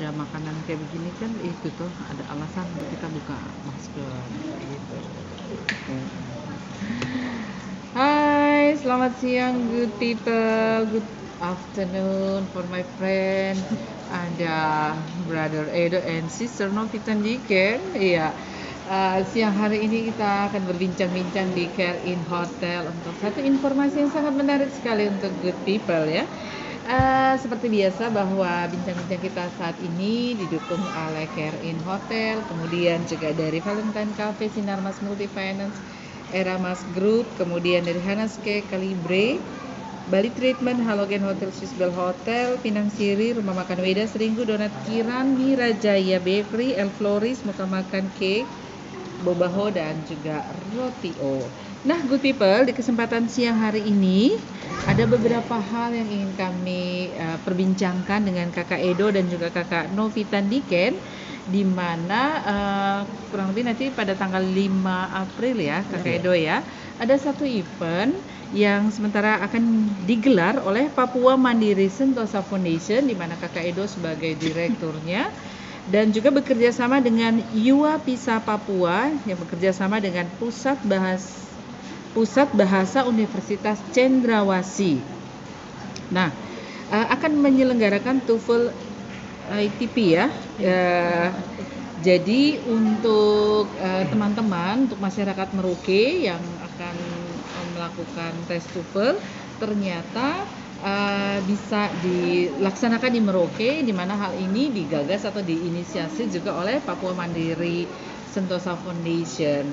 ada makanan kayak begini kan itu tuh ada alasan untuk kita buka masker gitu. Hai, selamat siang good people, good afternoon for my friend. Ada brother Edo and sister Novitan Diken. Iya. Siang hari ini kita akan berbincang-bincang di Care In Hotel untuk satu informasi yang sangat menarik sekali untuk good people ya. Seperti biasa bahwa bincang-bincang kita saat ini didukung oleh Care In Hotel, kemudian juga dari Valentine Cafe, Sinarmas Multifinance, Eramas Group, kemudian dari Hanaske, Calibre, Bali Treatment, Halogen Hotel, Swissbell Hotel, Pinang Siri, Rumah Makan Weda, Seringgu, Donat Kiran, Mirajaya Bakery, El Floris, Muka Makan Cake, Bobaho, dan juga Rotio. Nah, good people, di kesempatan siang hari ini ada beberapa hal yang ingin kami perbincangkan dengan Kakak Edo dan juga Kakak Novitan Diken, di mana kurang lebih nanti pada tanggal 5 April ya Kakak Edo ya, ada satu event yang sementara akan digelar oleh Papua Mandiri Sentosa Foundation, di mana Kakak Edo sebagai direkturnya, dan juga bekerja sama dengan Yua Pisa Papua yang bekerja sama dengan Pusat Bahasa Universitas Cendrawasih. Nah, akan menyelenggarakan TOEFL ITP ya. Jadi untuk teman-teman, untuk masyarakat Merauke yang akan melakukan tes TOEFL, ternyata bisa dilaksanakan di Merauke, di mana hal ini digagas atau diinisiasi juga oleh Papua Mandiri Sentosa Foundation.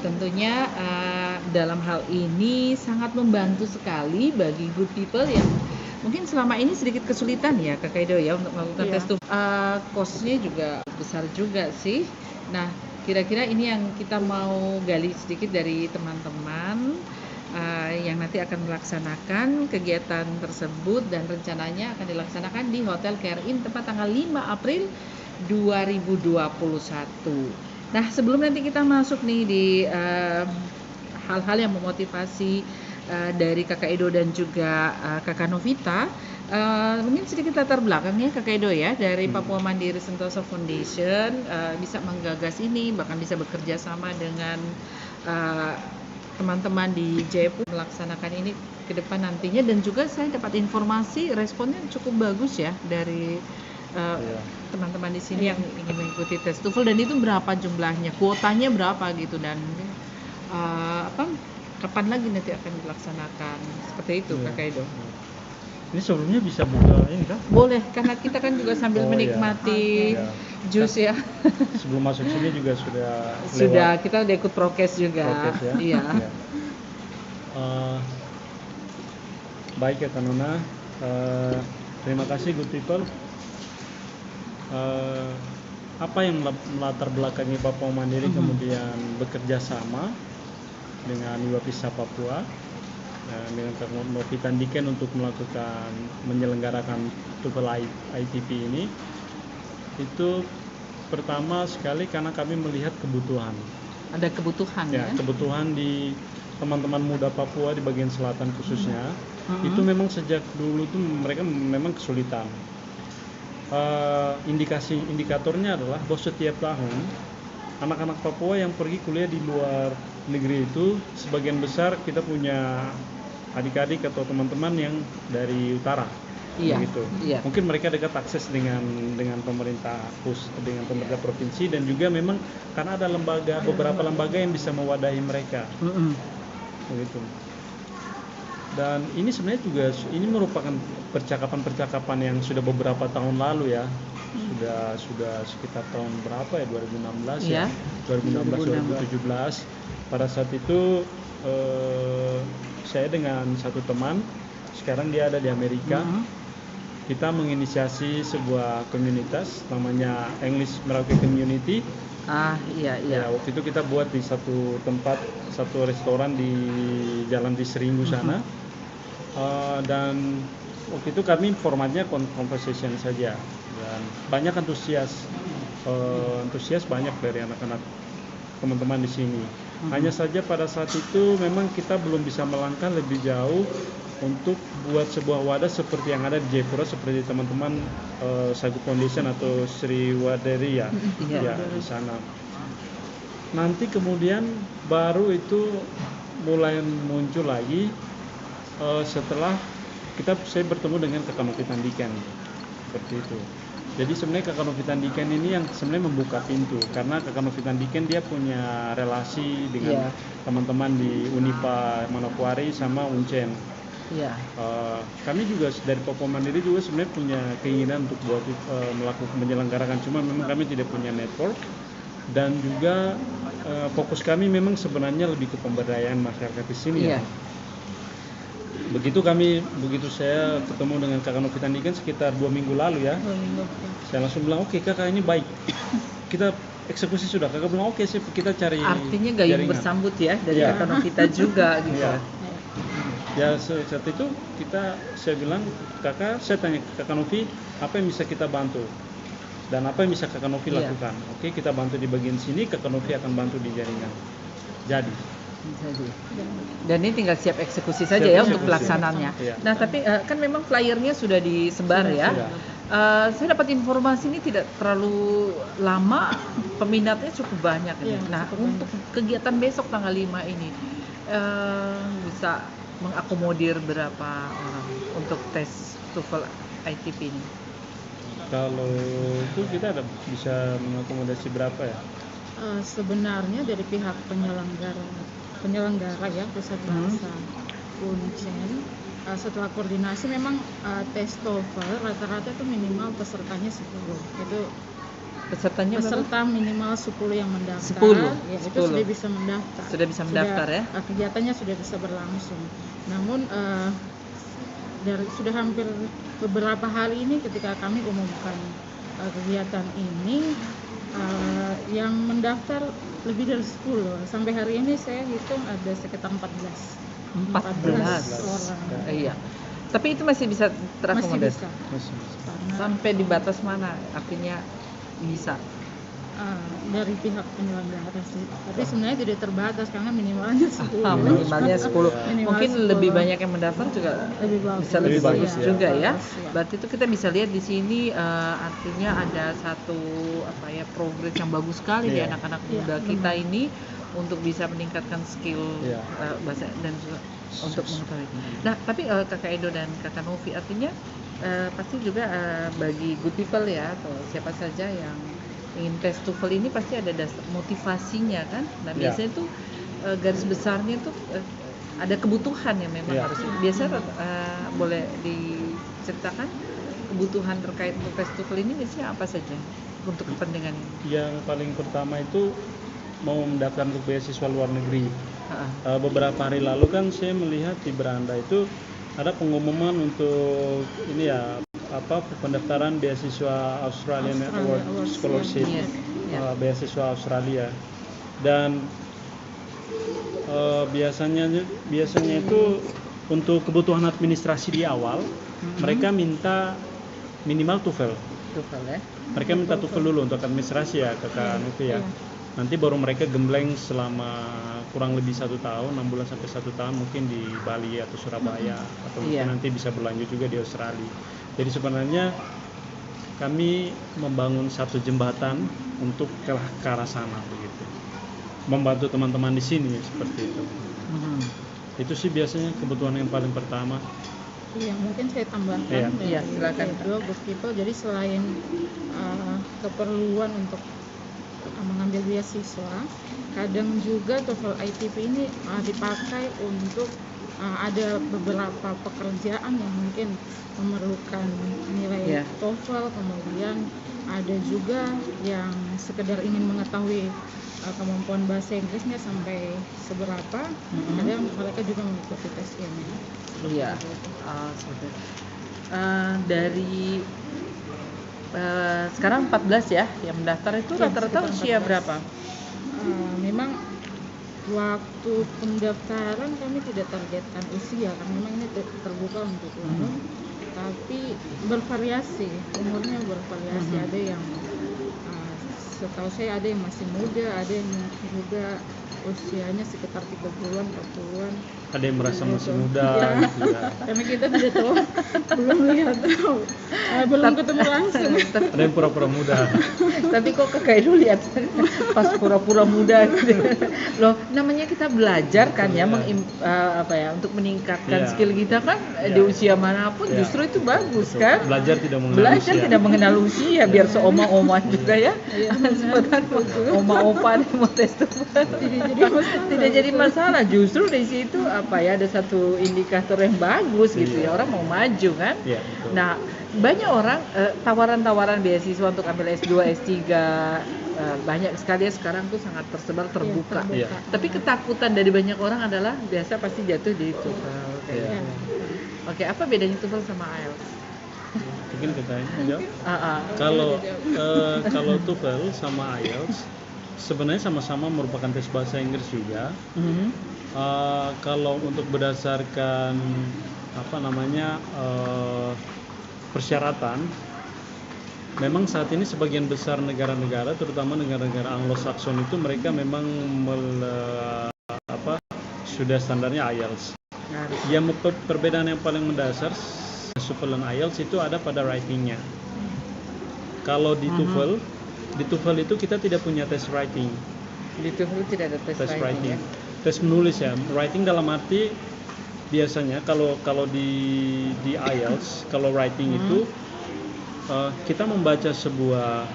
Tentunya dalam hal ini sangat membantu sekali bagi good people yang mungkin selama ini sedikit kesulitan ya Kakak Edo ya untuk melakukan tes TOEFL. Cost-nya juga besar juga sih. Nah, kira-kira ini yang kita mau gali sedikit dari teman-teman yang nanti akan melaksanakan kegiatan tersebut, dan rencananya akan dilaksanakan di Hotel Care In tepat tanggal 5 April 2021. Nah, sebelum nanti kita masuk nih di hal-hal yang memotivasi dari Kakak Edo dan juga Kakak Novita, mungkin sedikit latar belakangnya Kakak Edo ya, dari Papua Mandiri Sentosa Foundation bisa menggagas ini, bahkan bisa bekerja sama dengan teman-teman di Jayapura melaksanakan ini ke depan nantinya, dan juga saya dapat informasi responnya cukup bagus ya dari teman-teman di sini yang ingin mengikuti tes TOEFL. Dan itu berapa jumlahnya, kuotanya berapa gitu, dan kapan lagi nanti akan dilaksanakan, seperti itu Kakak Edo. Ini sebelumnya bisa buka ini kan? Boleh, karena kita kan juga sambil menikmati jus ya. Sebelum masuk sini juga sudah kita udah ikut prokes juga. Prokes ya. Iya. Baik ya Kanona, terima kasih good people. Apa yang melatar belakangi Papua Mandiri kemudian bekerja sama dengan Yua Pisa Papua dengan Novitan Diken untuk menyelenggarakan TOEFL ITP ini, itu pertama sekali karena kami melihat kebutuhan. Ada kebutuhan ya? Kebutuhan di teman-teman muda Papua di bagian selatan khususnya. Itu memang sejak dulu tuh mereka memang kesulitan. Indikatornya adalah bahwa setiap tahun anak-anak Papua yang pergi kuliah di luar negeri itu sebagian besar kita punya adik-adik atau teman-teman yang dari utara. Begitu. Mungkin mereka dekat akses dengan pemerintah dengan pemerintah provinsi, dan juga memang karena ada beberapa lembaga yang bisa mewadahi mereka. Begitu. Dan ini sebenarnya juga ini merupakan percakapan yang sudah beberapa tahun lalu ya. Sudah sekitar tahun berapa ya, 2016 ya. 2016 2017. Pada saat itu saya dengan satu teman, sekarang dia ada di Amerika. Kita menginisiasi sebuah komunitas namanya English Merauke Community. Ya, waktu itu kita buat di satu tempat, satu restoran di Jalan di Seringgu sana. Dan waktu itu kami formatnya conversation saja, dan banyak antusias banyak dari anak-anak teman-teman di sini. Hanya saja pada saat itu memang kita belum bisa melangkah lebih jauh untuk buat sebuah wadah seperti yang ada di Jayapura, seperti teman-teman Sagu Foundation atau Sri Waderi ya, Iya. ya di sana. Nanti kemudian baru itu mulai muncul lagi setelah saya bertemu dengan Kakak Novi Tandikan, seperti itu. Jadi sebenarnya Kakak Novi Tandikan ini yang sebenarnya membuka pintu, karena Kakak Novi Tandikan dia punya relasi dengan teman-teman di Unipa Manokwari sama Uncen. Iya. Kami juga dari Papua Mandiri juga sebenarnya punya keinginan untuk melakukan menyelenggarakan, cuma memang kami tidak punya network, dan juga fokus kami memang sebenarnya lebih ke pemberdayaan masyarakat di sini ya. Begitu saya ketemu dengan Kakak Novi Tandikan sekitar 2 minggu lalu ya. 2 minggu. Saya langsung bilang, oke kakak, ini baik. Kita eksekusi sudah. Kakak bilang oke sih, kita cari Artinya gayung jaringan. bersambut ya dari Kakak Novita juga gitu. Iya. Ya saat itu saya bilang, saya tanya Kakak Novi, apa yang bisa kita bantu dan apa yang bisa Kakak Novi lakukan. Oke, kita bantu di bagian sini, Kakak Novi akan bantu di jaringan. Jadi. Dan ini tinggal siap eksekusi saja ya untuk pelaksanaannya. Iya. Nah tapi kan memang flyernya sudah disebar ya. Saya dapat informasi ini tidak terlalu lama, peminatnya cukup banyak ini. Nah untuk kegiatan besok tanggal 5 ini bisa mengakomodir berapa orang untuk tes TOEFL ITP ini? Kalau itu kita bisa mengakomodasi berapa ya? Sebenarnya dari pihak penyelenggara ya, Pusat Bahasa Uncen, setelah koordinasi memang tes TOEFL rata-rata itu minimal pesertanya 10. Itu peserta minimal 10 yang mendaftar. 10. Ya, itu sudah bisa mendaftar. Sudah bisa mendaftar ya? Kegiatannya sudah bisa berlangsung. Namun sudah hampir beberapa hari ini ketika kami umumkan kegiatan ini, yang mendaftar lebih dari 10. Sampai hari ini saya hitung ada sekitar 14 orang. Iya. Tapi itu masih bisa terakomodir? Masih bisa. Sampai di batas mana? Artinya bisa? Dari pihak penyelenggara sih. Tapi sebenarnya tidak terbatas karena minimalnya 10. Minimalnya 10. Mungkin 10. lebih banyak yang mendaftar juga bisa lebih bagus juga ya. Berarti itu kita bisa lihat di sini artinya ada satu progres yang bagus sekali di anak-anak muda kita ini untuk bisa meningkatkan skill bahasa dan juga untuk mengetahui. Nah, tapi Kakak Edo dan Kakak Novi artinya pasti juga bagi good people ya atau siapa saja yang ingin tes TOEFL ini pasti ada motivasinya kan. Nah biasanya tuh garis besarnya tuh ada kebutuhan yang memang harus. Biasanya boleh diceritakan kebutuhan terkait untuk tes TOEFL ini biasanya apa saja untuk kepentingan ini? Yang paling pertama itu mau mendaftar untuk beasiswa luar negeri. Beberapa hari lalu kan saya melihat di beranda itu ada pengumuman untuk ini ya, pendaftaran beasiswa Australian Award Scholarship, beasiswa Australia, dan biasanya itu untuk kebutuhan administrasi di awal mereka minta minimal TOEFL ya. Mereka minta TOEFL dulu untuk administrasi ya Kakak Novi ya. Nanti baru mereka gembleng selama kurang lebih 1 tahun, 6 bulan sampai 1 tahun mungkin di Bali atau Surabaya, atau mungkin nanti bisa berlanjut juga di Australia. Jadi sebenarnya kami membangun satu jembatan untuk ke arah sana begitu, membantu teman-teman di sini seperti itu. Itu sih biasanya kebutuhan yang paling pertama. Yang mungkin saya tambahkan silakan. Good people. Jadi selain keperluan untuk mengambil beasiswa, kadang juga TOEFL ITP ini dipakai untuk ada beberapa pekerjaan yang mungkin memerlukan nilai TOEFL, kemudian ada juga yang sekedar ingin mengetahui kemampuan bahasa Inggrisnya sampai seberapa, kadang mereka juga mengikuti tes ini. Iya. Dari sekarang 14 ya yang mendaftar itu rata-rata usia berapa? Memang waktu pendaftaran kami tidak targetkan usia karena memang ini terbuka untuk umum, tapi bervariasi, umurnya bervariasi. Ada yang setahu saya ada yang masih muda, ada yang juga usianya sekitar 30-an, 40-an. Ada yang merasa masih muda Iya. gitu ya. Karena kita tidak tahu, belum lihat, belum ketemu langsung. Ada yang pura-pura muda. Tapi kok Kakak Edo lihat pas pura-pura muda gitu. Loh, namanya kita belajar kan ya, untuk meningkatkan Iya. skill kita kan di Iya. usia manapun Iya. justru itu bagus Betul. kan. Belajar tidak mengenal Belajar usia. tidak mengenal usia biar seoma-oma juga ya. Iya, Sebentar oma opa nih mau tes tuh. Tidak jadi masalah. Justru di situ ada satu indikator yang bagus gitu ya, Iya. orang mau maju kan. Iya, betul. Nah, banyak orang tawaran-tawaran beasiswa untuk ambil S2, S3 banyak sekali ya sekarang tuh sangat tersebar, terbuka. Iya. Tapi ketakutan dari banyak orang adalah biasa pasti jatuh di TOEFL kayak Iya. gitu. Oke, apa bedanya TOEFL sama IELTS? Mungkin kita ini jawab. Kalau TOEFL sama IELTS sebenarnya sama-sama merupakan tes bahasa Inggris juga. Kalau untuk berdasarkan persyaratan, memang saat ini sebagian besar negara-negara, terutama negara-negara Anglo-Saxon itu mereka memang sudah standarnya IELTS. Yang perbedaan yang paling mendasar TOEFL dan IELTS itu ada pada writingnya. Kalau di TOEFL itu kita tidak punya tes writing. Di TOEFL tidak ada tes writing. Ya? Tes menulis ya. Writing dalam arti biasanya kalau di IELTS, kalau writing itu kita membaca sebuah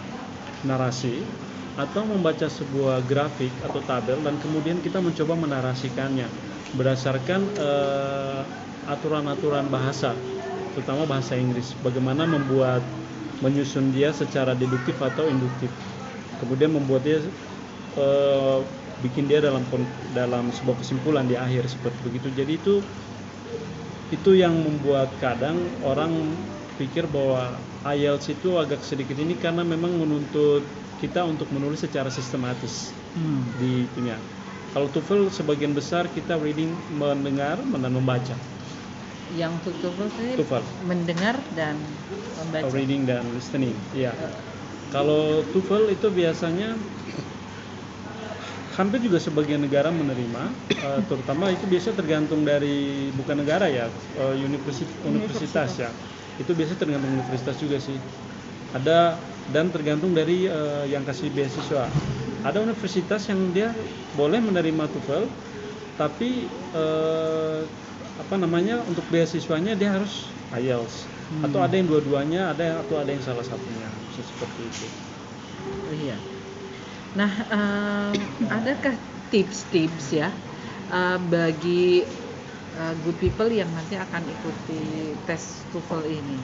narasi atau membaca sebuah grafik atau tabel dan kemudian kita mencoba menarasikannya berdasarkan aturan-aturan bahasa, terutama bahasa Inggris. Bagaimana menyusun dia secara deduktif atau induktif. Kemudian membuat dia bikin dia dalam sebuah kesimpulan di akhir seperti begitu. Jadi itu yang membuat kadang orang pikir bahwa IELTS itu agak sedikit ini karena memang menuntut kita untuk menulis secara sistematis di itunya. Kalau TOEFL sebagian besar kita reading, mendengar dan membaca. Yang untuk TOEFL mendengar dan membaca. Reading dan listening. Iya. Kalau TOEFL itu biasanya hampir juga sebagian negara menerima, terutama itu biasa tergantung dari bukan negara ya, universitas ya. Itu biasa tergantung universitas juga sih. Ada dan tergantung dari yang kasih beasiswa. Ada universitas yang dia boleh menerima TOEFL, tapi untuk beasiswanya dia harus IELTS. Atau ada yang dua-duanya, ada yang salah satunya, bisa seperti itu. Oh, iya. Nah, adakah tips-tips ya bagi good people yang nanti akan ikuti tes TOEFL ini?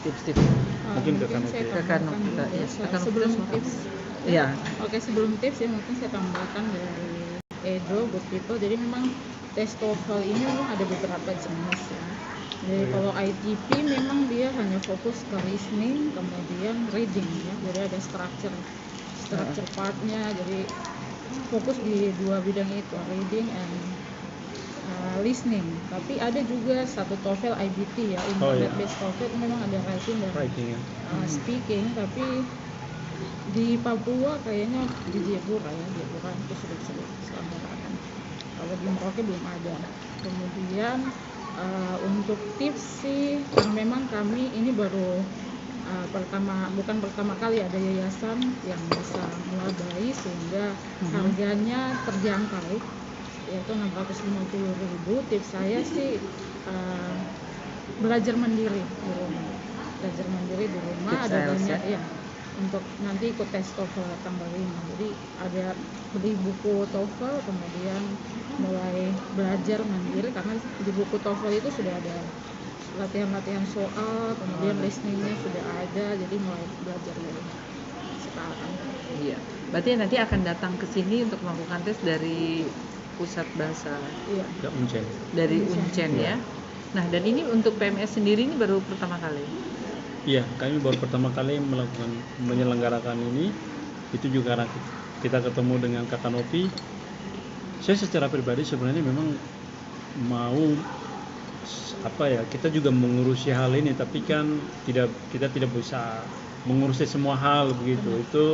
Tips-tips. Mungkin ke Kano. saya Ke Kano, tambahkan ya. ya, sebelum tips. Ya. Oke, sebelum tips ya mungkin saya tambahkan dari Edo good people. Jadi memang tes TOEFL ini memang ada beberapa jenis ya. Jadi kalau ITP memang dia hanya fokus ke listening, kemudian reading ya. Jadi ada structure partnya. Jadi fokus di dua bidang itu, reading and listening. Tapi ada juga satu TOEFL IBT ya, internet based TOEFL itu memang ada writing dan speaking. Tapi di Papua kayaknya di Jayapura itu sudah diselenggarakan. Kalau di Merauke belum ada. Kemudian untuk tips sih, memang kami ini baru bukan pertama kali ada yayasan yang bisa meladai sehingga harganya terjangkau, yaitu 650.000. Tips saya sih belajar mandiri di rumah. Ada banyak ya untuk nanti ikut tes TOEFL tanggal 5. Jadi ada beli buku TOEFL, kemudian mulai belajar mandiri karena di buku TOEFL itu sudah ada latihan soal, kemudian listeningnya sudah ada, jadi mulai belajar dari sekarang. Iya. Berarti nanti akan datang ke sini untuk melakukan tes dari pusat bahasa. Iya. Dari Uncen ya. Nah, dan ini untuk PMS sendiri ini baru pertama kali. Iya, kami baru pertama kali menyelenggarakan ini. Itu juga karena kita ketemu dengan Kak Nopi. Saya secara pribadi sebenarnya memang mau kita juga mengurusi hal ini, tapi kan kita tidak bisa mengurusi semua hal begitu. Itu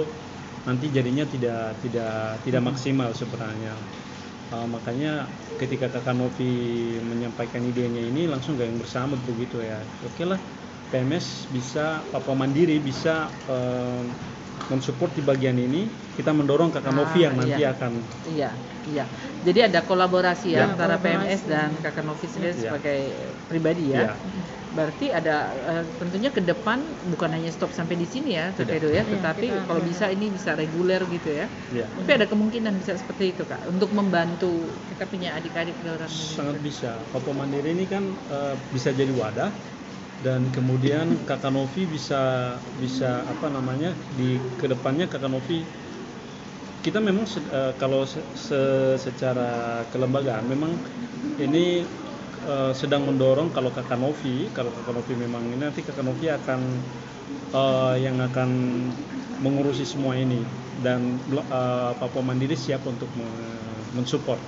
nanti jadinya tidak maksimal sebenarnya. Makanya ketika Kakak Novi menyampaikan idenya ini langsung gayung bersambut begitu ya. Oke lah, PMS bisa, Papua Mandiri bisa mensupport di bagian ini. Kita mendorong Kakak Novi yang nanti akan Iya. Jadi ada kolaborasi ya Ya. antara PMS Kolaborasi. dan Kakak Novi sendiri Ya. sebagai pribadi ya. Ya. Berarti ada tentunya ke depan bukan hanya stop sampai di sini ya, Kak Tidak. Edo ya, Iya, tetapi kita kalau berharap. bisa ini bisa reguler gitu ya. Ya. Tapi ada kemungkinan bisa seperti itu Kak, untuk membantu kita punya adik-adik di orang Sangat bisa. Papua Mandiri ini kan bisa jadi wadah, dan kemudian Kakak Novi bisa apa namanya, di kedepannya Kakak Novi kita memang kalau secara kelembagaan memang ini sedang mendorong kalau Kakak Novi memang ini nanti Kakak Novi akan yang akan mengurusi semua ini, dan Papua Mandiri siap untuk mensupport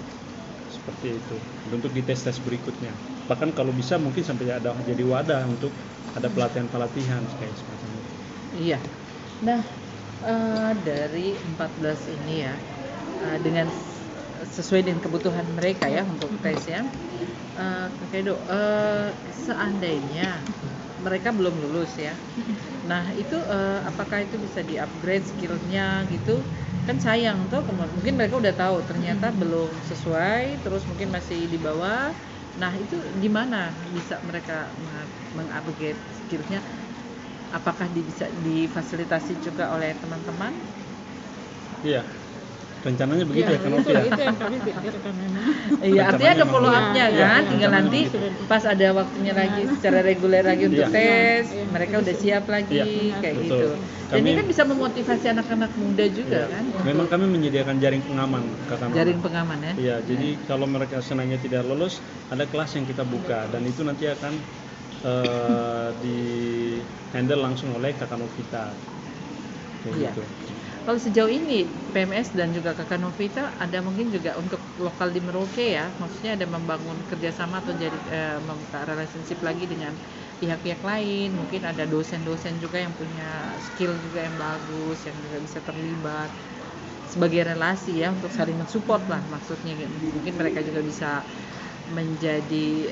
seperti itu untuk di tes berikutnya. Bahkan kalau bisa mungkin sampai ada jadi wadah untuk ada pelatihan kayak semacam itu. Iya. Nah, dari 14 ini ya, dengan sesuai dengan kebutuhan mereka ya untuk tes ya, Kak Edo, seandainya mereka belum lulus ya, nah itu apakah itu bisa di-upgrade skillnya gitu? Kan sayang tuh, mungkin mereka udah tahu ternyata belum sesuai, terus mungkin masih di bawah. Nah itu gimana bisa mereka mengupgrade skillnya? Apakah bisa difasilitasi juga oleh teman-teman? Iya, rencananya begitu ya, Kak Novi itu, ya. itu yang kami pikirkan memang. Iya, artinya ada memang follow up-nya iya, kan, iya, tinggal rencananya nanti begitu. pas ada waktunya lagi secara reguler lagi untuk Iya. tes, Iya, mereka iya. udah siap lagi Iya, kayak betul. gitu. Dan ini Kami- kan bisa memotivasi anak-anak muda juga Iya. kan. Memang kami menyediakan jaring pengaman, Kakak Novi. Jaring pengaman ya. Iya, jadi kalau mereka senangnya tidak lolos, ada kelas yang kita buka, dan itu nanti akan di handle langsung oleh Kakak Novita. Kayak Iya. gitu. Kalau sejauh ini PMS dan juga Kakak Novita ada mungkin juga untuk lokal di Merauke ya, maksudnya ada membangun kerjasama atau jadi membuka relationship lagi dengan pihak-pihak lain, mungkin ada dosen-dosen juga yang punya skill juga yang bagus, yang juga bisa terlibat sebagai relasi ya untuk saling mensupport lah maksudnya. Mungkin mereka juga bisa menjadi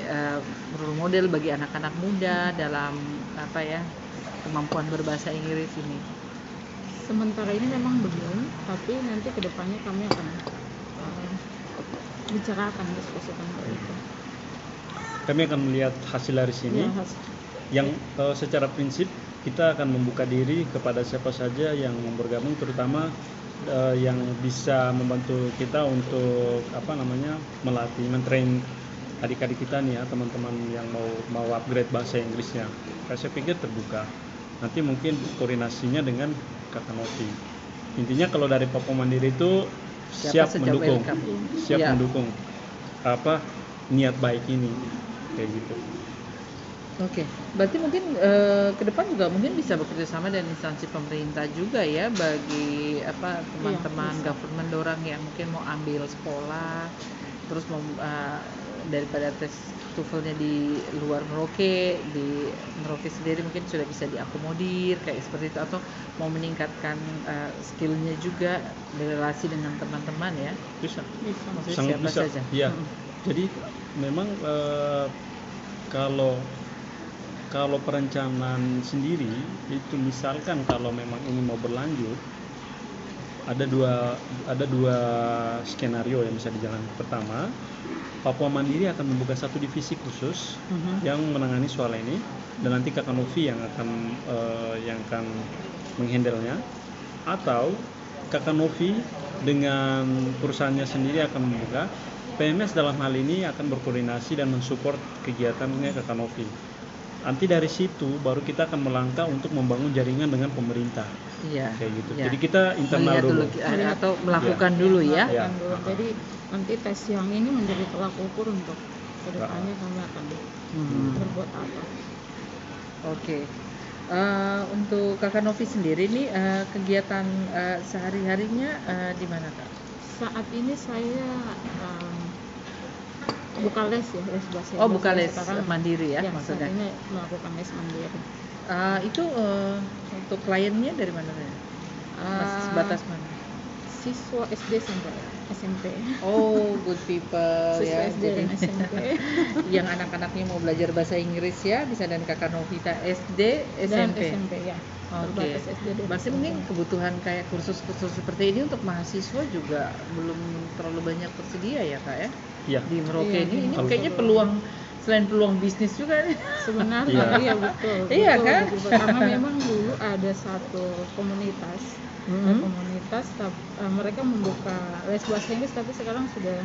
role model bagi anak-anak muda dalam apa ya, kemampuan berbahasa Inggris ini. Sementara ini memang belum, tapi nanti kedepannya kami akan bicarakan, diskusikan hal itu. Kami akan melihat hasil dari sini. Ya, Yang secara prinsip kita akan membuka diri kepada siapa saja yang mau bergabung, terutama yang bisa membantu kita untuk apa namanya, melatih, mentrain adik-adik kita nih ya, teman-teman yang mau upgrade bahasa Inggrisnya. Saya pikir terbuka. Nanti mungkin koordinasinya dengan Kakak Novi. Intinya kalau dari Papua Mandiri itu siap sejauh mendukung, welcome. siap Iya. mendukung apa niat baik ini, kayak gitu. Oke, berarti mungkin ke depan juga mungkin bisa bekerja sama dengan instansi pemerintah juga ya, bagi apa teman-teman bisa. government orang yang mungkin mau ambil sekolah, terus mau daripada tes TOEFL-nya di luar Merauke, di Merauke sendiri mungkin sudah bisa diakomodir kayak seperti itu, atau mau meningkatkan skillnya juga berrelasi dengan teman-teman ya, Bisa. bisa. maksudnya Sangat siapa bisa. saja. Iya. Jadi memang kalau perencanaan sendiri itu, misalkan kalau memang ini mau berlanjut, ada dua skenario yang bisa dijalankan. Pertama, Papua Mandiri akan membuka satu divisi khusus yang menangani soal ini, dan nanti Kakak Novi yang akan menghandle-nya, atau Kakak Novi dengan perusahaannya sendiri akan membuka. PMS dalam hal ini akan berkoordinasi dan mensupport kegiatannya Kakak Novi. Nanti dari situ baru kita akan melangkah untuk membangun jaringan dengan pemerintah, Iya. kayak gitu. Iya. Jadi kita internal Melihat dulu. atau melakukan dulu ya. Iya. Melakukan dulu. Jadi nanti tes yang ini menjadi tolak ukur untuk kedepannya kami akan Hmm. berbuat apa. Oke. Untuk Kakak Novi sendiri nih kegiatan sehari-harinya di mana Kak? Saat ini saya buka les ya, les bahasa Oh, Inggris. buka les Sekarang, mandiri ya, ya, maksudnya. saat ini melakukan les mandiri. Itu untuk kliennya dari mana ya? Masih sebatas mana? Siswa SD sampai SMP. Oh, good people Siswa ya. SD dan SMP. Yang anak-anaknya mau belajar bahasa Inggris ya bisa dan Kakak Novita SD, Dan SMP. SMP ya. Oke. Terbatas SD dan Berarti SMP. mungkin kebutuhan kayak kursus-kursus seperti ini untuk mahasiswa juga belum terlalu banyak tersedia ya Kak ya? Iya. Di Merauke Iya, ini kalau- kayaknya peluang selain peluang bisnis juga nih. Sebenarnya Iya. iya betul. Iya, betul, kan? betul. Karena memang dulu ada satu komunitas mereka membuka les bahasa Inggris tapi sekarang sudah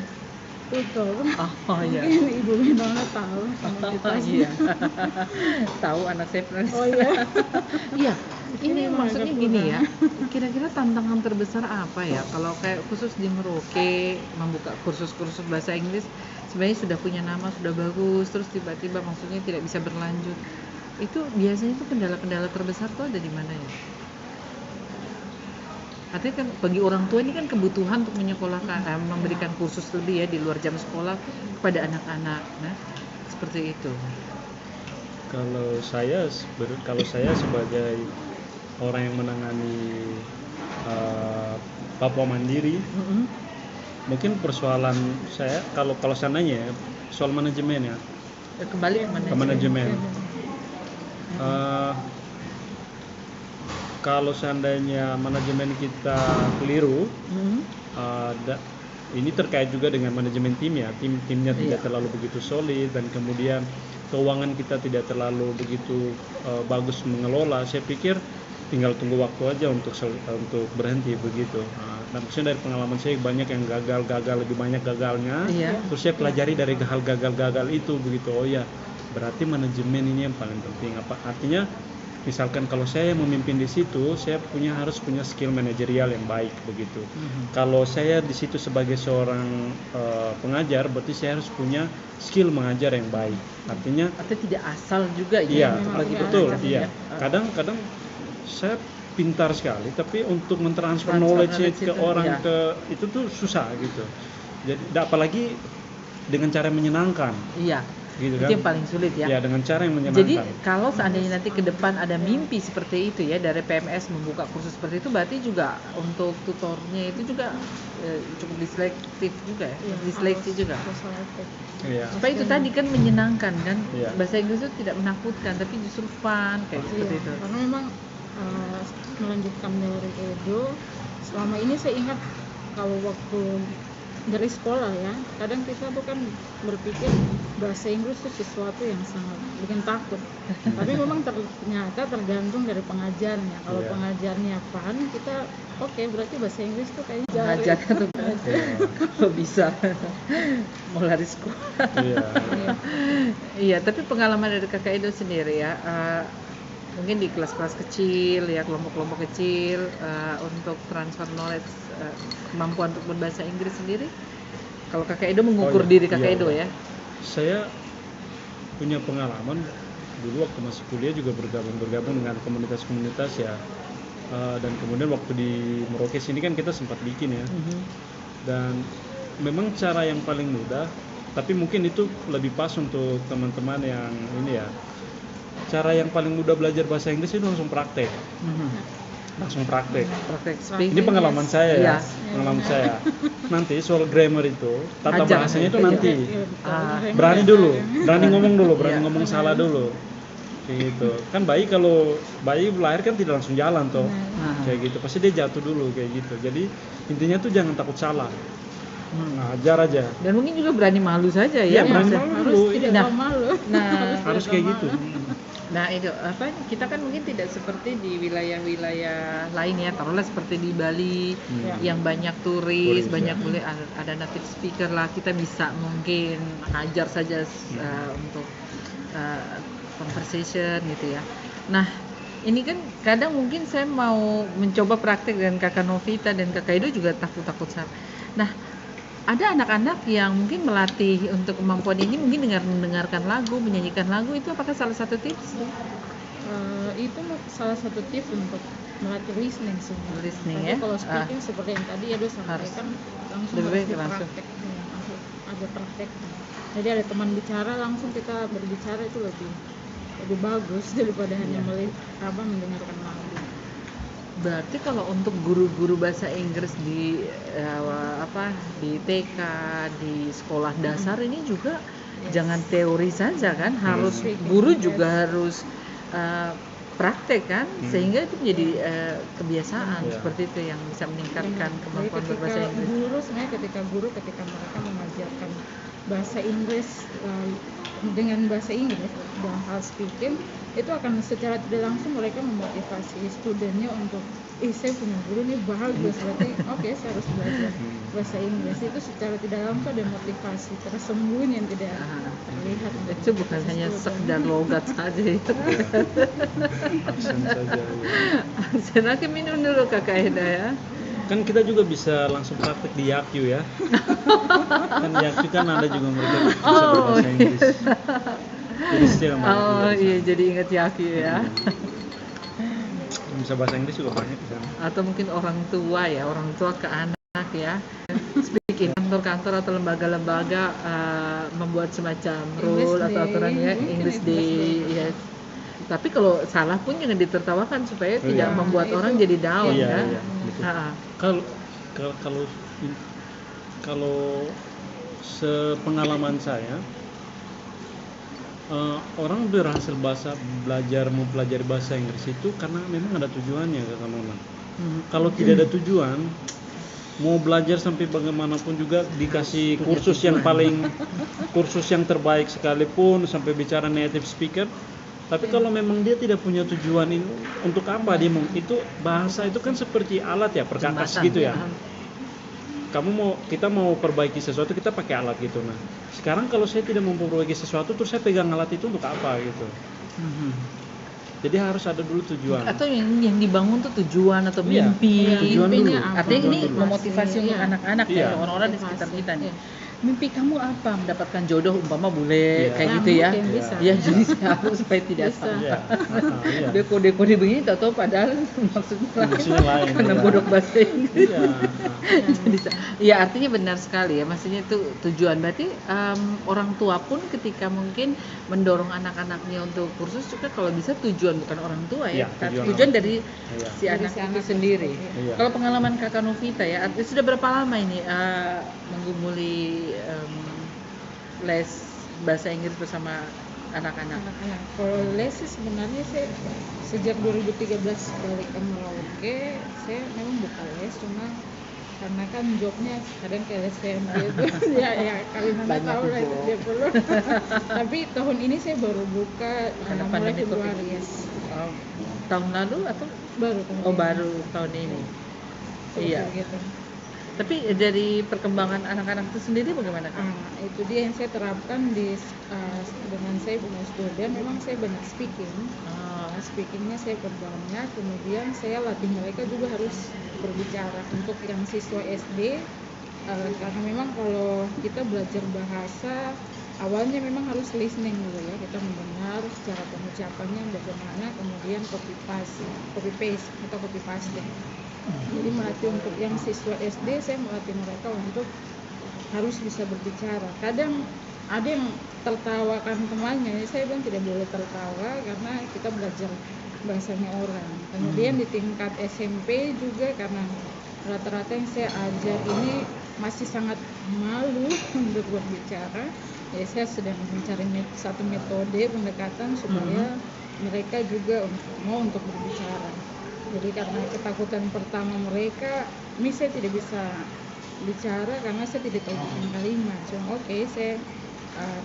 tutup. Oh iya. Mungkin Ibu Minona tahu komunitas. Iya. Tahu anak saya pernah. Oh iya. Iya. Ini Ini memang maksudnya agak gini ya. kurang. Kira-kira tantangan terbesar apa ya kalau kayak khusus di Merauke membuka kursus-kursus bahasa Inggris sebenarnya sudah punya nama, sudah bagus, terus tiba-tiba maksudnya tidak bisa berlanjut. Itu biasanya itu kendala-kendala terbesar tuh ada di mana ya? Artinya kan bagi orang tua ini kan kebutuhan untuk menyekolahkan, memberikan kursus lebih ya di luar jam sekolah kepada anak-anak. Nah, seperti itu. Kalau saya sebagai orang yang menangani Papua Mandiri, mungkin persoalan saya kalau seandainya ya, soal manajemen ya, Kembali ke manajemen. Kalau seandainya manajemen kita keliru, ini terkait juga dengan manajemen tim ya, timnya tidak terlalu begitu solid dan kemudian keuangan kita tidak terlalu begitu bagus mengelola. Saya pikir tinggal tunggu waktu aja untuk berhenti begitu. Nah, maksudnya dari pengalaman saya banyak yang gagal lebih banyak gagalnya. Iya. Terus saya pelajari dari gagal itu begitu. Oh ya, berarti manajemen ini yang paling penting. Apa artinya? Misalkan kalau saya yang memimpin di situ, saya harus punya skill manajerial yang baik begitu. Kalau saya di situ sebagai seorang pengajar, berarti saya harus punya skill mengajar yang baik. Artinya, Atau tidak asal juga iya, ya bagi betul, pengajar iya. ya. Kadang saya pintar sekali, tapi untuk mentransfer Transfer knowledge knowledge ke itu, orang iya. ke itu tuh susah gitu. Jadi, apalagi dengan cara menyenangkan, Iya. gitu Itu kan? yang paling sulit ya. Ya, dengan cara yang menyenangkan. Jadi kalau seandainya nanti ke depan ada mimpi seperti itu ya dari PMS membuka kursus seperti itu, berarti juga untuk tutornya itu juga cukup diselektif juga ya, Iya, diseleksi harus juga. selektif. Iya. Supaya itu tadi kan menyenangkan kan, Iya. bahasa Inggris itu tidak menakutkan tapi justru fun kayak seperti Iya, itu. karena memang melanjutkan dari Edo, selama ini saya ingat kalau waktu dari sekolah ya, kadang kita tuh kan berpikir bahasa Inggris itu sesuatu yang sangat bikin takut. Tapi memang ternyata tergantung dari pengajarnya. Kalau Iya. pengajarnya fun, kita oke, berarti bahasa Inggris tuh kayaknya Mengajarnya tuh Iya. kalau bisa mau lari sekolah. Iya. Iya, tapi pengalaman dari Kakak Edo sendiri ya, mungkin di kelas-kelas kecil ya, kelompok-kelompok kecil untuk transfer knowledge, kemampuan untuk berbahasa Inggris sendiri. Kalau Kakak Edo mengukur Oh, iya. diri Kakak Iya, Edo iya. ya. Saya punya pengalaman dulu waktu masih kuliah juga bergabung dengan komunitas-komunitas ya. Dan kemudian waktu di Merauke sini kan kita sempat bikin ya. Dan memang cara yang paling mudah, tapi mungkin itu lebih pas untuk teman-teman yang ini ya. Cara yang paling mudah belajar bahasa Inggris itu langsung praktek. Langsung praktek. Praktek Ini speaking. Ini pengalaman saya ya, Iya. pengalaman saya. Nanti soal grammar itu, tata Ajar. bahasanya itu Iya. nanti. Ah, Berani dulu, berani ngomong dulu, berani Iya. ngomong salah dulu. Kayak gitu. Kan bayi kalau bayi lahir kan tidak langsung jalan toh. Nah. Kayak gitu. Pasti dia jatuh dulu kayak gitu. Jadi intinya tuh jangan takut salah. Hmm. Ajar aja. Dan mungkin juga berani malu saja Iya, ya. berani Mas. malu harus dulu. tidak Nah. tahu malu. Nah, Harus kayak gitu. Nah itu apa? Kita kan mungkin tidak seperti di wilayah-wilayah lain ya. Taruhlah seperti di Bali yang banyak turis, Turis, banyak ya. boleh ada native speaker lah. Kita bisa mungkin hajar saja untuk conversation gitu ya. Nah ini kan kadang mungkin saya mau mencoba praktek dengan Kakak Novita dan Kakak Edo juga takut-takut sama. Nah ada anak-anak yang mungkin melatih untuk kemampuan ini mungkin dengan mendengarkan lagu, menyanyikan lagu, itu apakah salah satu tips? Itu salah satu tips untuk melatih listening sebenarnya. Listening, Tapi ya. kalau speaking seperti yang tadi Edo sampaikan langsung lebih harus baik langsung. dipraktek. Ya, langsung ada praktek. Jadi ada teman bicara langsung kita berbicara itu lebih bagus daripada hanya mendengarkan lagu. Berarti kalau untuk guru-guru bahasa Inggris di di TK, di sekolah dasar ini juga jangan teori saja kan, harus Speaking, guru yes. juga harus praktek kan, sehingga itu menjadi kebiasaan Iya. seperti itu yang bisa meningkatkan Jadi kemampuan berbahasa Inggris. sebenarnya ketika mereka mengajarkan bahasa Inggris dengan bahasa Inggris dalam hal speaking, itu akan secara tidak langsung mereka memotivasi studennya untuk saya punya guru nih bagus, berarti oke, saya harus belajar bahasa Inggris. Itu secara tidak langsung ada motivasi tersembunyi yang tidak terlihat. Itu bukan hanya sekedar logat saja itu. Aksen saja. Senang minum dulu Kakak Eda ya. Kan kita juga bisa langsung praktek di Yakyu ya. Kan Yakyu kan ada juga mereka bisa berbahasa Inggris. Jadi setiap Iya, jadi ingat Yaki ya. bisa bahasa Inggris juga banyak di sana. Atau mungkin orang tua ke anak ya. Speaking kantor-kantor atau lembaga-lembaga membuat semacam rule atau aturan ya, English Day, yes. Tapi kalau salah pun jangan ditertawakan supaya tidak membuat orang jadi down Iya, ya. iya, betul. Kalau sepengalaman saya, orang berhasil mempelajari bahasa Inggris itu karena memang ada tujuannya, Kak Nona. Kalau tidak ada tujuan, mau belajar sampai bagaimanapun juga dikasih kursus yang terbaik sekalipun sampai bicara native speaker, tapi kalau memang dia tidak punya tujuan ini untuk apa dia itu bahasa itu kan seperti alat ya, perkakas gitu ya. Kita mau perbaiki sesuatu, kita pakai alat gitu. Nah, sekarang kalau saya tidak mau perbaiki sesuatu, terus saya pegang alat itu untuk apa gitu. Jadi harus ada dulu tujuan. Atau yang dibangun tuh tujuan atau Iya, mimpi. tujuan dulu. Artinya ini Tujuan dulu. memotivasi untuk anak-anak Iya. ya, orang-orang di sekitar kita nih. Iya. Mimpi kamu apa? Mendapatkan jodoh umpama bule Iya. kayak Nah, gitu ya. mungkin bisa. Ya, jadi harus supaya tidak Bisa. salah. Iya. Iya. Dia kode-kode begini tahu padahal maksudnya lain. karena Iya. bodoh bahasa Inggris. Iya. Jadi, ya artinya benar sekali ya, maksudnya itu tujuan. Berarti orang tua pun ketika mungkin mendorong anak-anaknya untuk kursus juga kalau bisa tujuan bukan orang tua ya, Iya, tujuan dari Iya. si Dari anak si itu anak sendiri. Iya. Kalau pengalaman Kakak Novita ya, sudah berapa lama ini menggumuli les bahasa Inggris bersama anak-anak? Anak-anak. Kalau les sih sebenarnya saya sejak 2013 balik ke Merauke, saya memang buka les, cuma karena kan jobnya kadang kayak SPM gitu. ya kalian Banyak tahu lah itu job. dia perlu. Tapi tahun ini saya baru buka Karena mulai pandemi Februari, COVID. yes. Tahun lalu atau Baru tahun ini. baru tahun ini? Seperti Iya. gitu. Tapi dari perkembangan anak-anak itu sendiri bagaimana Kak? Itu dia yang saya terapkan dengan saya punya student. Memang saya banyak speaking. Speakingnya saya perbanyak, kemudian saya latih mereka juga harus berbicara. Untuk yang siswa SD, karena memang kalau kita belajar bahasa awalnya memang harus listening dulu ya, kita mendengar secara pengucapannya bagaimana, kemudian copy paste atau copy paste. Jadi melatih untuk yang siswa SD, saya melatih mereka untuk harus bisa berbicara. Kadang ada yang tertawakan temannya, saya bilang tidak boleh tertawa karena kita belajar bahasanya orang. Kemudian di tingkat SMP juga, karena rata-rata yang saya ajar ini masih sangat malu untuk berbicara, ya saya sedang mencari satu metode pendekatan supaya mereka juga mau untuk berbicara. Jadi karena ketakutan pertama mereka, ini saya tidak bisa bicara karena saya tidak tahu bikin kalimat. Cuma saya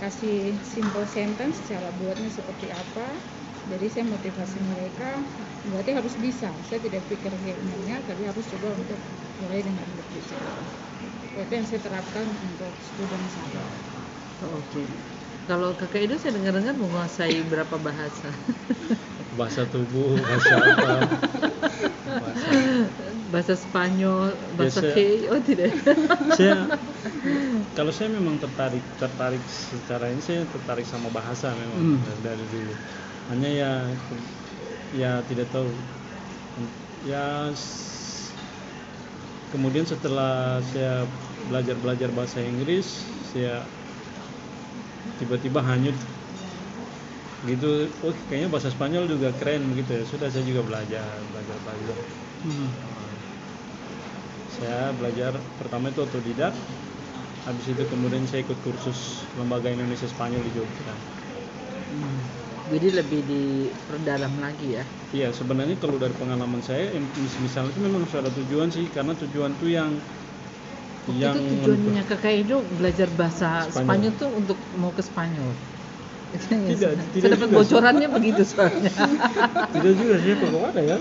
kasih simple sentence, cara buatnya seperti apa. Jadi saya motivasi mereka, berarti harus bisa. Saya tidak pikir gimana, tapi harus coba untuk mulai dengan berbicara. Itu yang saya terapkan untuk student saya. Oke. Kalau Kakak Edo saya dengar-dengar menguasai berapa bahasa? Bahasa tubuh, bahasa apa? Bahasa Spanyol, bahasa Biasa. tidak. Kalau saya memang tertarik secara ini, saya tertarik sama bahasa memang dari dulu. Hanya ya tidak tahu ya. Kemudian setelah saya belajar bahasa Inggris, saya tiba-tiba hanyut gitu, oh kayaknya bahasa Spanyol juga keren begitu ya. Sudah saya juga belajar. Saya belajar pertama itu otodidak, habis itu kemudian saya ikut kursus Lembaga Indonesia Spanyol di Jogja. Jadi lebih diperdalam lagi ya. Iya, sebenarnya kalau dari pengalaman saya, misalnya itu memang sudah ada tujuan sih, karena tujuan tuh yang Itu tujuannya Kakak Edo belajar bahasa Spanyol. Spanyol tuh untuk mau ke Spanyol. Tidak Saya dapat juga bocorannya begitu soalnya. Tidak juga sih, kok ada ya.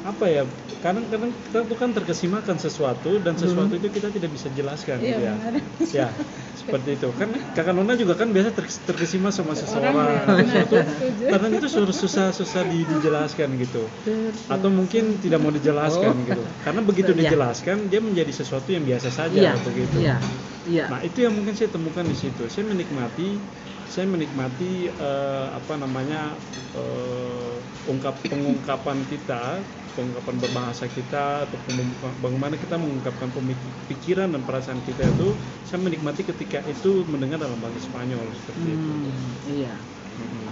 Apa ya? Kadang-kadang kita tuh kan terkesimakan sesuatu dan sesuatu itu kita tidak bisa jelaskan gitu ya. Ya, seperti itu. Kan Kakak Nona juga kan biasa terkesima sama seseorang, sesuatu. Kadang itu susah dijelaskan gitu. Atau mungkin tidak mau dijelaskan gitu. Karena begitu dijelaskan dia menjadi sesuatu yang biasa saja begitu. Iya. Nah, itu yang mungkin saya temukan di situ. Saya menikmati pengungkapan kita, pengungkapan berbahasa kita, atau bagaimana kita mengungkapkan pikiran dan perasaan kita itu. Saya menikmati ketika itu mendengar dalam bahasa Spanyol seperti itu. Iya.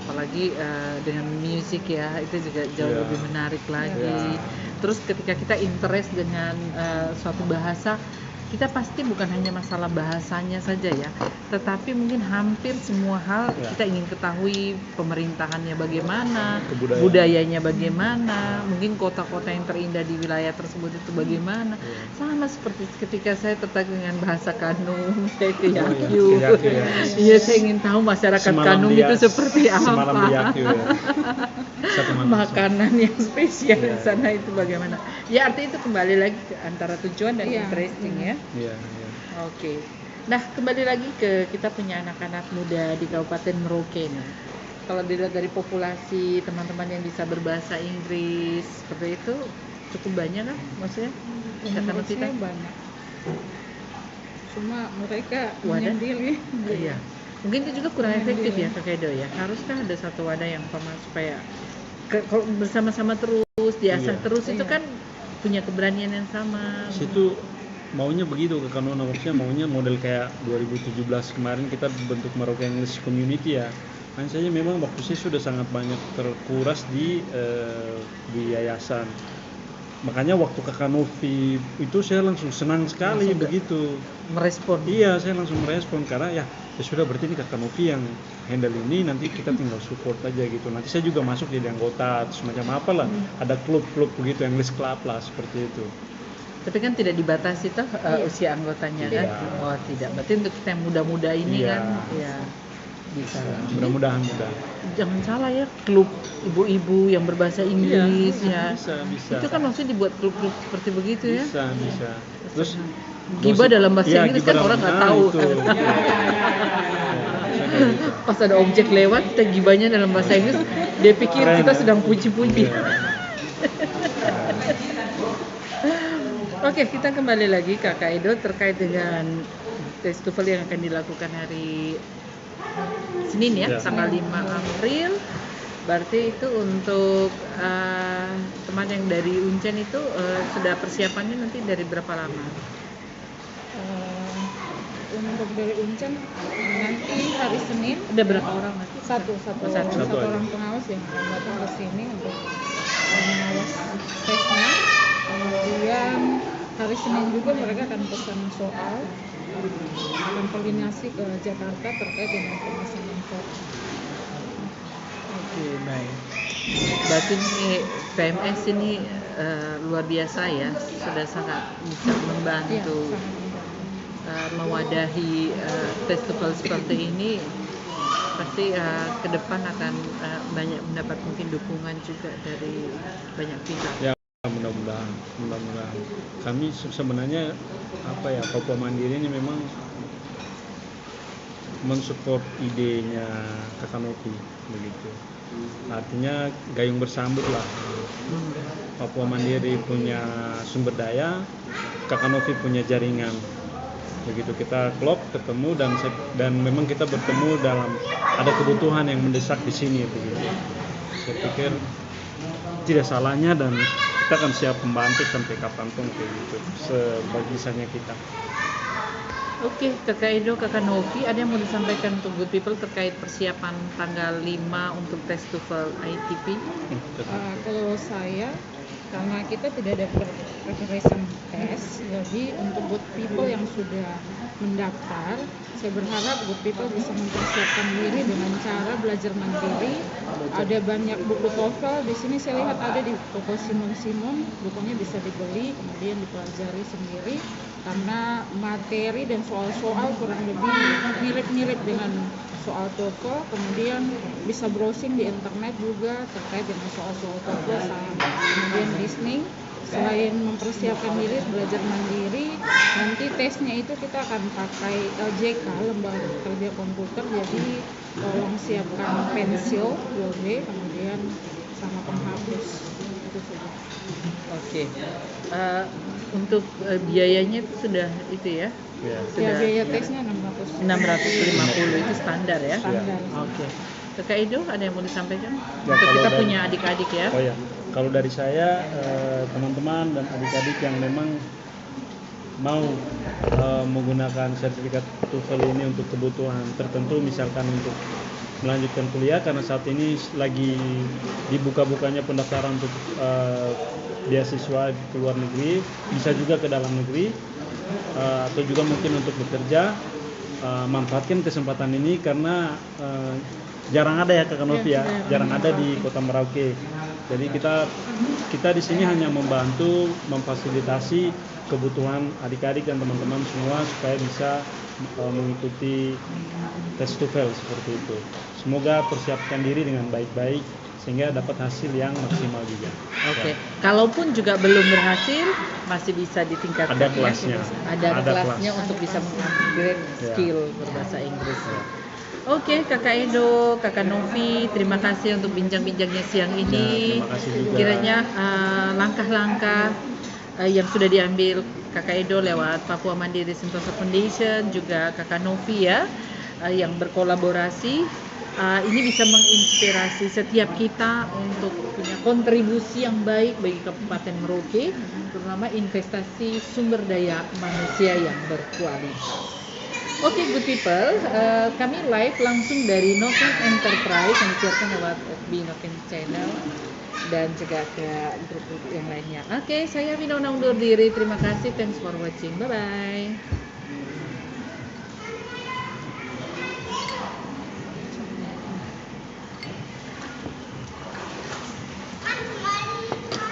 Apalagi dengan musik ya, itu juga jauh lebih menarik lagi. Terus ketika kita interest dengan suatu bahasa, kita pasti bukan hanya masalah bahasanya saja ya, tetapi mungkin hampir semua hal kita ingin ketahui, pemerintahannya bagaimana, budayanya bagaimana, mungkin kota-kota yang terindah di wilayah tersebut itu bagaimana. Sama seperti ketika saya tertarik dengan bahasa Kanum, saya ke Yakyu. Iya, saya ingin tahu masyarakat Kanum itu seperti apa. Semalam di Yakyu ya. Makanan yang spesial di sana itu bagaimana. Ya, artinya itu kembali lagi ke antara tujuan dan interesting ya. Iya. Oke. Nah, kembali lagi ke kita punya anak-anak muda di Kabupaten Merauke nih. Kalau dilihat dari populasi teman-teman yang bisa berbahasa Inggris seperti itu cukup banyak kan? Maksudnya? Menurut saya banyak. Cuma mereka menyendiri. Iya. Mungkin itu juga kurang efektif ya Kak Edo ya. Haruskah ada satu wadah yang supaya kalau bersama-sama terus diasah terus itu kan punya keberanian yang sama. Situ maunya begitu ke Kanona, maksudnya maunya model kayak 2017 kemarin kita bentuk Merauke English Community ya. Hanya saja memang waktu saya sudah sangat banyak terkuras di yayasan. Makanya waktu ke Kanovi itu saya langsung senang sekali begitu merespon. Iya, saya langsung merespon karena ya sudah berarti ini Kak Kanovi yang handle ini, nanti kita tinggal support aja gitu. Nanti saya juga masuk jadi anggota semacam apa lah, ada klub-klub begitu, English Club lah seperti itu. Tapi kan tidak dibatasi toh usia anggotanya kan? Oh tidak, berarti untuk kita yang muda-muda ini kan ya bisa. Mudah-mudahan mudah. Jangan salah ya, klub ibu-ibu yang berbahasa Inggris ya. Bisa. Itu kan maksudnya dibuat klub-klub seperti begitu ya. Bisa. Terus gibah dalam bahasa Inggris kan orang nggak tahu. Pas ada objek lewat kita gibahnya dalam bahasa Inggris, dia pikir kita sedang puji-puji. Oke, kita kembali lagi Kakak Edo terkait dengan festival yang akan dilakukan hari Senin ya, tanggal 5 April. Berarti itu untuk teman yang dari Uncen itu sudah persiapannya nanti dari berapa lama? Untuk dari Uncen nanti hari Senin Ada berapa orang nanti? Satu orang pengawas yang akan datang ke sini untuk mengawas tesnya. Kemudian hari Senin juga mereka akan pesan soal dan koordinasi ke Jakarta terkait dengan pemasangan foto. Oke, baik. Berarti ini PMS ini luar biasa ya, sudah sangat bisa membantu mewadahi festival seperti ini. Pasti ke depan akan banyak mendapat mungkin dukungan juga dari banyak pihak. Ya, mudah-mudahan. Kami sebenarnya Papua Mandiri ini memang mensupport idenya Kak Kanovi begitu. Artinya gayung bersambut lah. Papua Mandiri punya sumber daya, Kak Kanovi punya jaringan. Begitu kita klop ketemu dan memang kita bertemu dalam ada kebutuhan yang mendesak di sini begitu. Saya pikir tidak salahnya dan kita akan siap membantu sampai kapanpun kayak gitu sebisanya kita. Oke, Kakak Edo, Kakak Novi, ada yang mau disampaikan untuk good people terkait persiapan tanggal 5 untuk tes TOEFL ITP? Kalau saya, karena kita tidak ada preparation test, jadi untuk good people yang sudah mendaftar, saya berharap good people bisa mempersiapkan diri dengan cara belajar mandiri. Ada banyak buku TOEFL di sini, saya lihat ada di toko Simon, bukunya bisa dibeli kemudian dipelajari sendiri, karena materi dan soal-soal kurang lebih mirip-mirip dengan soal TOEFL. Kemudian bisa browsing di internet juga terkait dengan soal-soal TOEFL, kemudian listening. Selain mempersiapkan diri belajar mandiri, nanti tesnya itu kita akan pakai LJK, Lembaga Kerja Komputer. Jadi tolong siapkan pensil 2B, kemudian sama penghapus, itu saja. Oke. Untuk biayanya itu sudah itu ya? Ya. Ya, biaya tesnya 600. 650 itu standar ya? Standar. Oke. Kakak Edo, ada yang mau disampaikan? Ya, Untuk kalau kita dari- punya adik-adik ya? Oh ya, kalau dari saya teman-teman dan adik-adik yang memang mau menggunakan sertifikat TOEFL ini untuk kebutuhan tertentu, misalkan untuk melanjutkan kuliah, karena saat ini lagi dibuka-bukanya pendaftaran untuk beasiswa ke luar negeri, bisa juga ke dalam negeri, atau juga mungkin untuk bekerja. Manfaatkan kesempatan ini karena jarang ada ya Kakak Novi ya, jarang ada di Kota Merauke. Jadi kita di sini hanya membantu memfasilitasi kebutuhan adik-adik dan teman-teman semua supaya bisa mengikuti tes TOEFL seperti itu. Semoga persiapkan diri dengan baik-baik sehingga dapat hasil yang maksimal juga. Oke. Kalaupun juga belum berhasil, masih bisa ditingkatkan. Ada ya? kelasnya. Ada kelasnya kelas. untuk bisa mengupgrade Ya. skill berbahasa Inggris. Oke, Kakak Edo, Kakak Novi, terima kasih untuk bincang-bincangnya siang ini. terima kasih juga. Kiranya langkah-langkah yang sudah diambil Kakak Edo lewat Papua Mandiri Sentosa Foundation, juga Kakak Novi ya, yang berkolaborasi, ini bisa menginspirasi setiap kita untuk punya kontribusi yang baik bagi Kabupaten Merauke, terutama investasi sumber daya manusia yang berkualitas. Oke, good people, kami live langsung dari Noken Enterprise yang disiarkan lewat FB Noken Channel dan juga ke grup-grup yang lainnya. Oke, saya Winona undur diri. Terima kasih. Thanks for watching. Bye-bye.